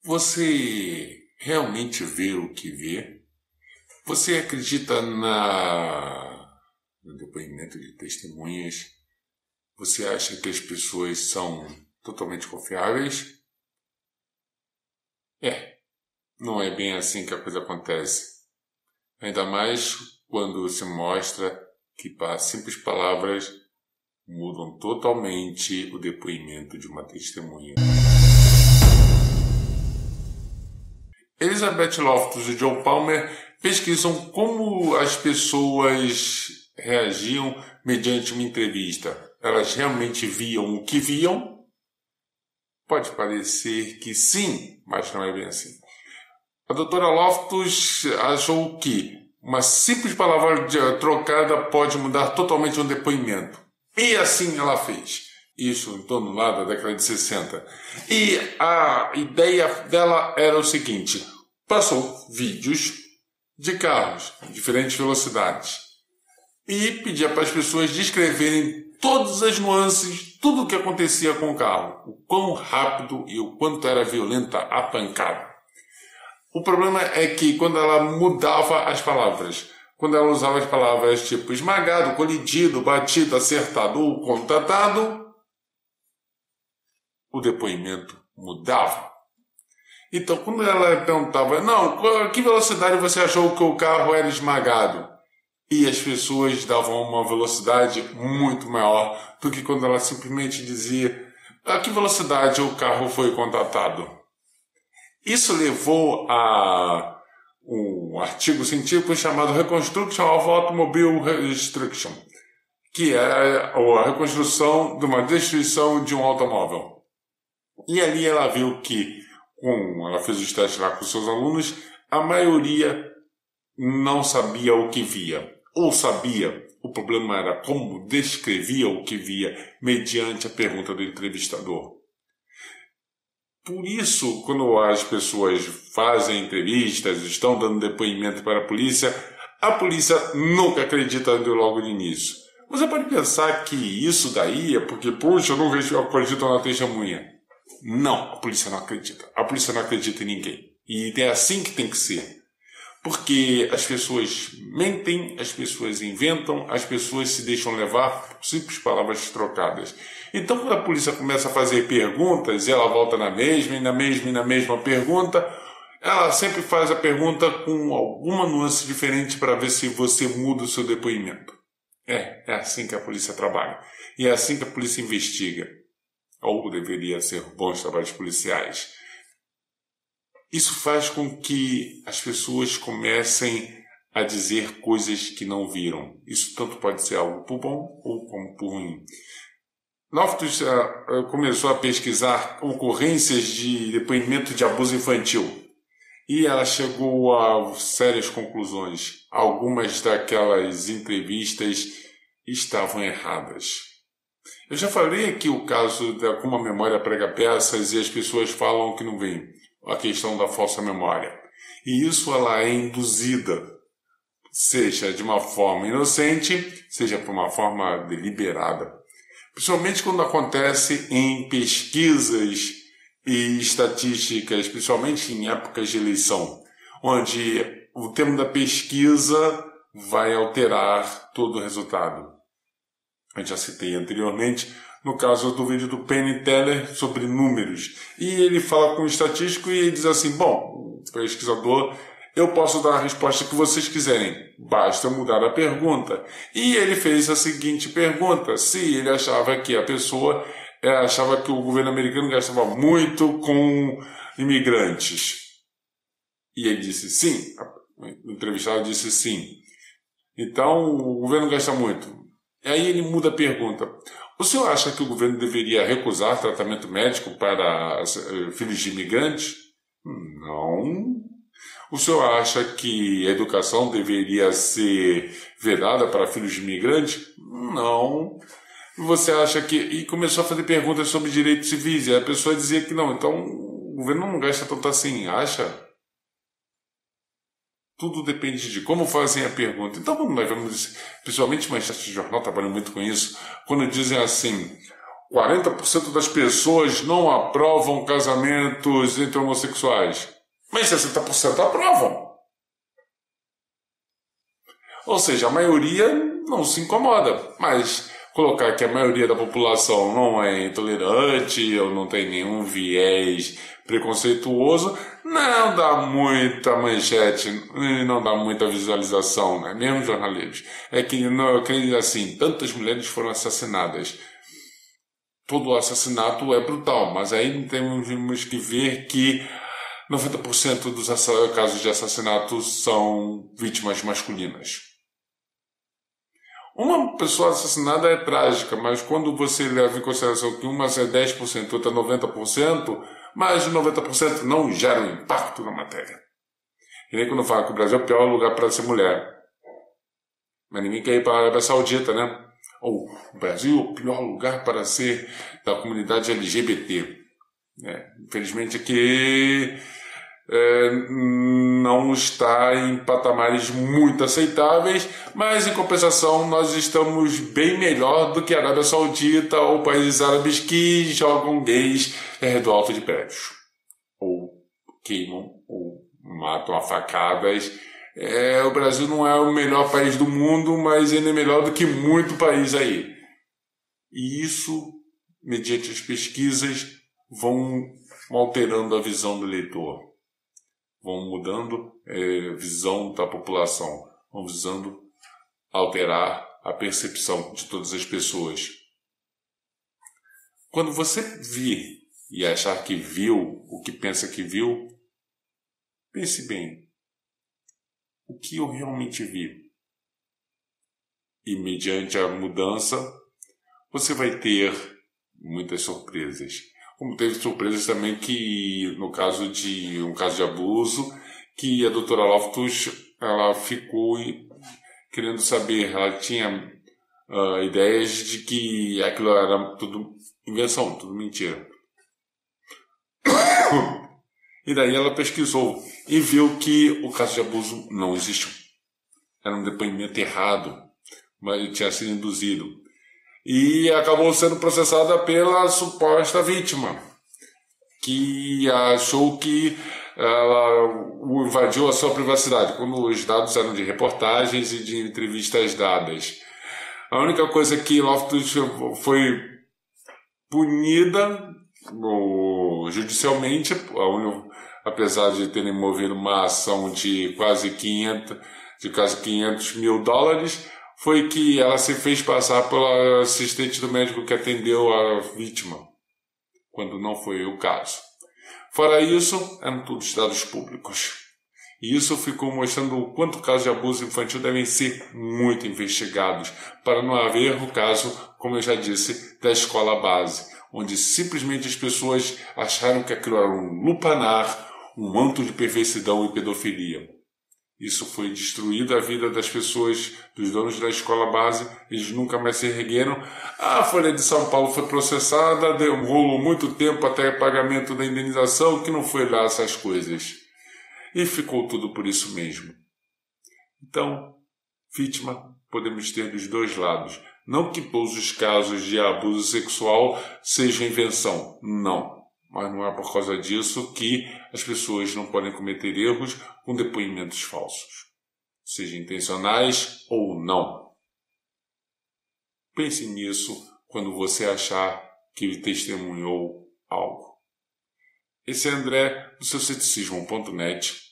Você realmente vê o que vê? Você acredita no depoimento de testemunhas? Você acha que as pessoas são totalmente confiáveis? Não é bem assim que a coisa acontece. Ainda mais quando se mostra que simples palavras mudam totalmente o depoimento de uma testemunha. Elizabeth Loftus e Joe Palmer pesquisam como as pessoas reagiam mediante uma entrevista. Elas realmente viam o que viam? Pode parecer que sim, mas não é bem assim. A doutora Loftus achou que uma simples palavra trocada pode mudar totalmente um depoimento. E assim ela fez. Isso em torno lá da década de 60. E a ideia dela era o seguinte: passou vídeos de carros em diferentes velocidades e pedia para as pessoas descreverem todas as nuances, tudo o que acontecia com o carro, o quão rápido e o quanto era violenta a pancada. O problema é que quando ela mudava as palavras, quando ela usava as palavras tipo esmagado, colidido, batido, acertado ou contatado, o depoimento mudava. Então, quando ela perguntava, a que velocidade você achou que o carro era esmagado? E as pessoas davam uma velocidade muito maior do que quando ela simplesmente dizia a que velocidade o carro foi contatado. Isso levou a um artigo científico chamado Reconstruction of Automobile Destruction, que é a reconstrução de uma destruição de um automóvel. E ali ela viu que, ela fez os testes lá com seus alunos, a maioria não sabia o que via. Ou sabia, o problema era como descrevia o que via mediante a pergunta do entrevistador. Por isso, quando as pessoas fazem entrevistas, estão dando depoimento para a polícia nunca acredita logo no início. Você pode pensar que isso daí é porque, eu não acredito na testemunha. Não, a polícia não acredita. A polícia não acredita em ninguém. E é assim que tem que ser. Porque as pessoas mentem, as pessoas inventam, as pessoas se deixam levar por simples palavras trocadas. Então, quando a polícia começa a fazer perguntas, ela volta na mesma pergunta, ela sempre faz a pergunta com alguma nuance diferente para ver se você muda o seu depoimento. É assim que a polícia trabalha. E é assim que a polícia investiga. Ou deveria ser bons trabalhos policiais. Isso faz com que as pessoas comecem a dizer coisas que não viram. Isso tanto pode ser algo por bom ou como por ruim. Loftus começou a pesquisar ocorrências de depoimento de abuso infantil. E ela chegou a sérias conclusões. Algumas daquelas entrevistas estavam erradas. Eu já falei aqui o caso como a memória prega peças e as pessoas falam que não vem. A questão da falsa memória. E isso ela é induzida, seja de uma forma inocente, seja por uma forma deliberada. Principalmente quando acontece em pesquisas e estatísticas, principalmente em épocas de eleição, onde o tema da pesquisa vai alterar todo o resultado. Eu já citei anteriormente no caso do vídeo do Penn Teller sobre números. E ele fala com o estatístico e ele diz assim, o pesquisador, eu posso dar a resposta que vocês quiserem, basta mudar a pergunta. E ele fez a seguinte pergunta, se ele achava que a pessoa achava que o governo americano gastava muito com imigrantes. E ele disse sim, o entrevistado disse sim. Então o governo gasta muito. Aí ele muda a pergunta. O senhor acha que o governo deveria recusar tratamento médico para filhos de imigrantes? Não. O senhor acha que a educação deveria ser vedada para filhos de imigrantes? Não. Você acha que... E começou a fazer perguntas sobre direitos civis, e a pessoa dizia que não. Então, o governo não gasta tanto assim, acha? Tudo depende de como fazem a pergunta. Então, quando nós vemos, principalmente manchetes de jornal trabalham muito com isso, quando dizem assim, 40% das pessoas não aprovam casamentos entre homossexuais, mas 60% aprovam. Ou seja, a maioria não se incomoda, mas colocar que a maioria da população não é intolerante ou não tem nenhum viés preconceituoso não dá muita manchete, não dá muita visualização, né? Mesmo jornaleiros. É que, não, assim, tantas mulheres foram assassinadas. Todo assassinato é brutal, mas aí temos que ver que 90% dos casos de assassinato são vítimas masculinas. Uma pessoa assassinada é trágica, mas quando você leva em consideração que uma é 10%, outra é 90%, mais de 90% não geram impacto na matéria. E nem quando fala que o Brasil é o pior lugar para ser mulher. Mas ninguém quer ir para a Arábia Saudita, né? Ou o Brasil é o pior lugar para ser da comunidade LGBT. Infelizmente aqui não está em patamares muito aceitáveis, mas em compensação nós estamos bem melhor do que a Arábia Saudita ou países árabes que jogam gays do alto de prédios, ou queimam, ou matam a facadas. O Brasil não é o melhor país do mundo, mas ele é melhor do que muito país aí. E isso, mediante as pesquisas, vão alterando a visão do eleitor. Vão mudando a visão da população, vão visando alterar a percepção de todas as pessoas. Quando você vir e achar que viu o que pensa que viu, pense bem, o que eu realmente vi? E mediante a mudança, você vai ter muitas surpresas. Como teve surpresas também que, no caso de um caso de abuso, que a doutora Loftus, ela ficou querendo saber, ela tinha ideias de que aquilo era tudo invenção, tudo mentira. E daí ela pesquisou e viu que o caso de abuso não existiu. Era um depoimento errado, mas ele tinha sido induzido. E acabou sendo processada pela suposta vítima, que achou que ela invadiu a sua privacidade, quando os dados eram de reportagens e de entrevistas dadas. A única coisa que Loftus foi punida judicialmente, apesar de terem movido uma ação de quase 500 mil dólares, foi que ela se fez passar pela assistente do médico que atendeu a vítima, quando não foi o caso. Fora isso, eram todos dados públicos. E isso ficou mostrando o quanto casos de abuso infantil devem ser muito investigados, para não haver o caso, como eu já disse, da escola base, onde simplesmente as pessoas acharam que aquilo era um lupanar, um manto de perversidão e pedofilia. Isso foi destruído a vida das pessoas, dos donos da escola base, eles nunca mais se ergueram. A Folha de São Paulo foi processada, rolou muito tempo até pagamento da indenização, que não foi lá essas coisas. E ficou tudo por isso mesmo. Então, vítima podemos ter dos dois lados. Não que todos os casos de abuso sexual sejam invenção, não. Mas não é por causa disso que as pessoas não podem cometer erros com depoimentos falsos, sejam intencionais ou não. Pense nisso quando você achar que testemunhou algo. Esse é André, do seu ceticismo.net.